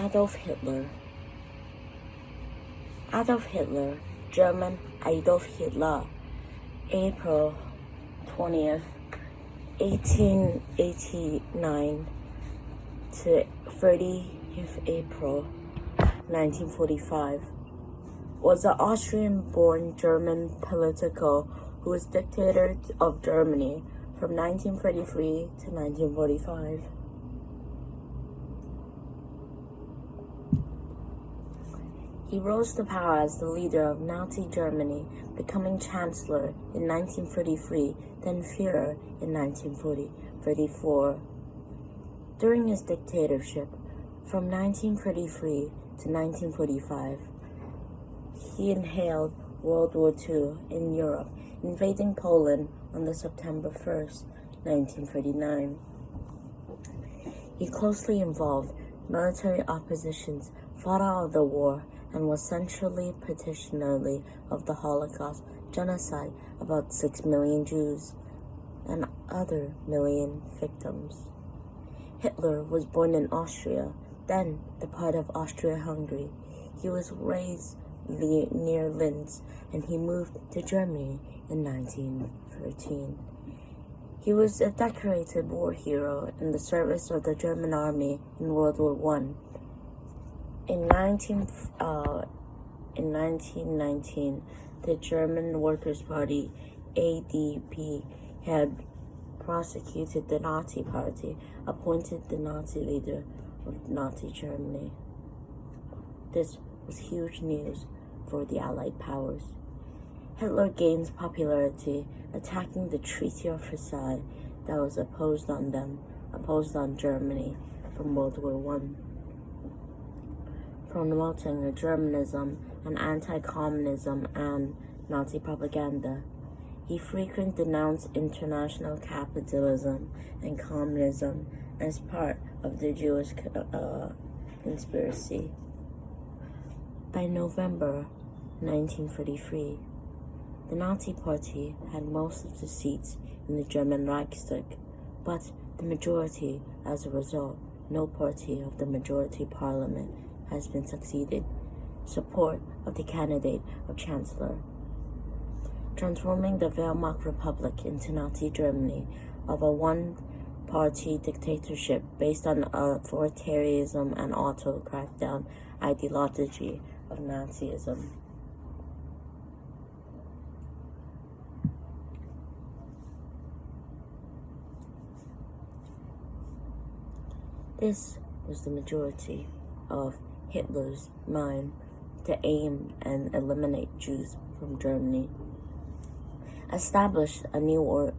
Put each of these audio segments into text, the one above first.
Adolf Hitler. Adolf Hitler, German Adolf Hitler, April 20th, 1889 to 30th April 1945, was an Austrian-born German political who was dictator of Germany from 1933 to 1945. He rose to power as the leader of Nazi Germany, becoming Chancellor in 1933, then Führer in 1934. During his dictatorship, from 1933 to 1945, he inhaled World War II in Europe, invading Poland on September 1st, 1939. He closely involved military oppositions, fought out of the war, and was centrally petitioner of the Holocaust genocide, about 6 million Jews and other million victims. Hitler was born in Austria, then the part of Austria-Hungary. He was raised near Linz, and he moved to Germany in 1913. He was a decorated war hero in the service of the German army in World War I. In 1919, the German Workers' Party, ADP, had prosecuted the Nazi Party, appointed the Nazi leader of Nazi Germany. This was huge news for the Allied powers. Hitler gains popularity, attacking the Treaty of Versailles that was imposed on Germany from World War I. Promoting Germanism and anti-communism and Nazi propaganda. He frequently denounced international capitalism and communism as part of the Jewish conspiracy. By November 1943, the Nazi Party had most of the seats in the German Reichstag, but the majority. As a result, no party of the majority parliament has been succeeded. Support of the candidate of Chancellor. Transforming the Wehrmacht Republic into Nazi Germany of a one-party dictatorship based on authoritarianism and auto-crackdown ideology of Nazism. This was the majority of Hitler's mind to aim and eliminate Jews from Germany, establish a new order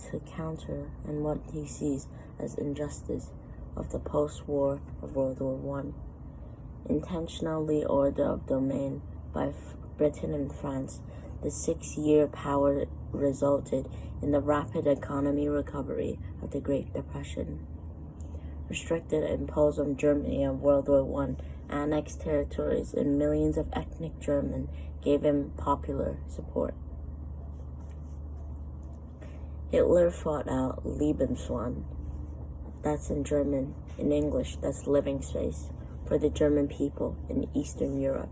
to counter and what he sees as injustice of the post-war of World War I, intentionally order of domain by Britain and France. The 6-year power resulted in the rapid economy recovery of the Great Depression. Restricted and imposed on Germany of World War I, annexed territories, and millions of ethnic Germans gave him popular support. Hitler fought out Lebensraum, that's in German. In English, that's living space, for the German people in Eastern Europe,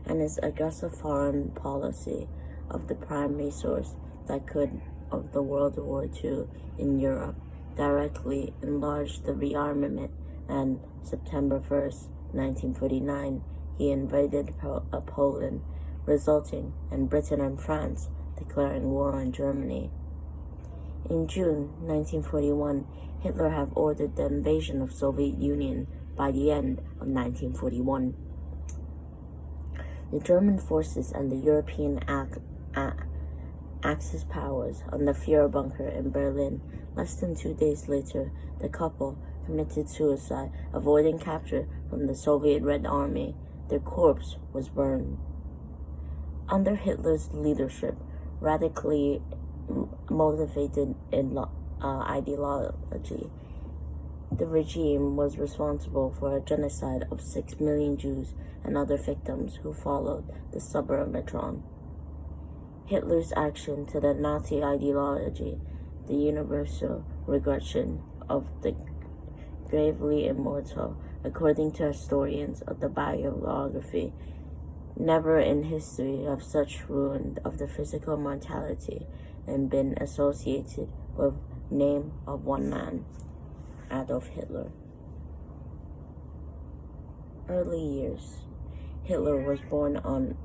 and his aggressive foreign policy of the primary source that could of the World War II in Europe directly enlarged the rearmament, and September 1st, 1949, he invaded Poland, resulting in Britain and France declaring war on Germany. In June 1941, Hitler had ordered the invasion of Soviet Union by the end of 1941. The German forces and the European Axis powers on the Führer bunker in Berlin. Less than 2 days later, the couple committed suicide, avoiding capture from the Soviet Red Army. Their corpse was burned. Under Hitler's leadership, radically motivated ideology, the regime was responsible for a genocide of 6 million Jews and other victims who followed the Subversion. Hitler's action to the Nazi ideology, the universal regression of the gravely immortal, according to historians of the biography. Never in history have such ruin of the physical mortality and been associated with name of one man, Adolf Hitler. Early years. Hitler was born on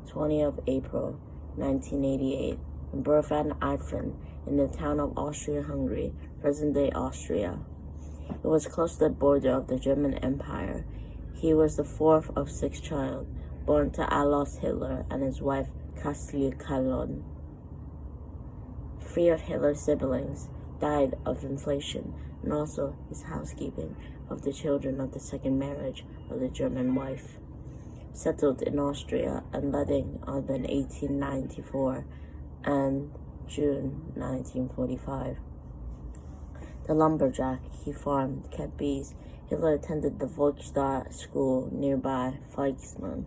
20th of April, 1988, in Berfan-Eifern, in the town of Austria-Hungary, present-day Austria. It was close to the border of the German Empire. He was the fourth of 6 children, born to Adolf Hitler and his wife Kathleen Kalon. 3 of Hitler's siblings died of inflation, and also his housekeeping of the children of the second marriage of the German wife. Settled in Austria and letting on in 1894 and June 1945. The lumberjack, he farmed, kept bees. Hitler attended the Volksstadt school nearby Feigsman.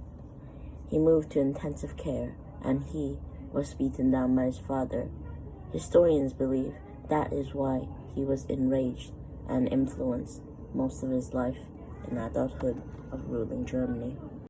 He moved to intensive care, and he was beaten down by his father. Historians believe that is why he was enraged and influenced most of his life in adulthood of ruling Germany.